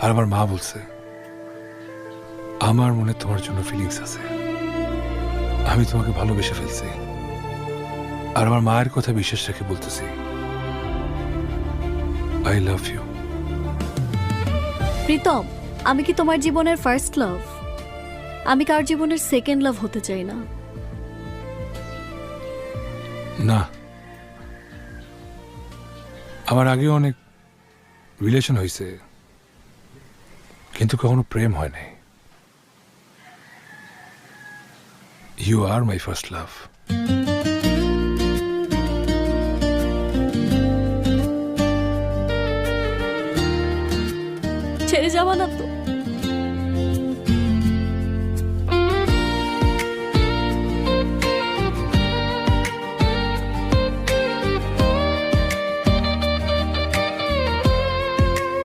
আর আমার মা বলছে আমার মনে তোমার জন্য ফিলিংস আছে, আমি তোমাকে ভালোবেসে ফেলছি। আর আমার মায়ের কথা বিশ্বাস রেখে বলতেছি আই লাভ ইউ। প্রীতম, আমি কি তোমার জীবনের ফার্স্ট লাভ? আমি কার জীবনের সেকেন্ড লাভ হতে চাই না। না, আমার আগেও অনেক রিলেশন হয়েছে, কিন্তু কখনো প্রেম হয় নাই। You are my first love. ছেড়ে যাবা না তো?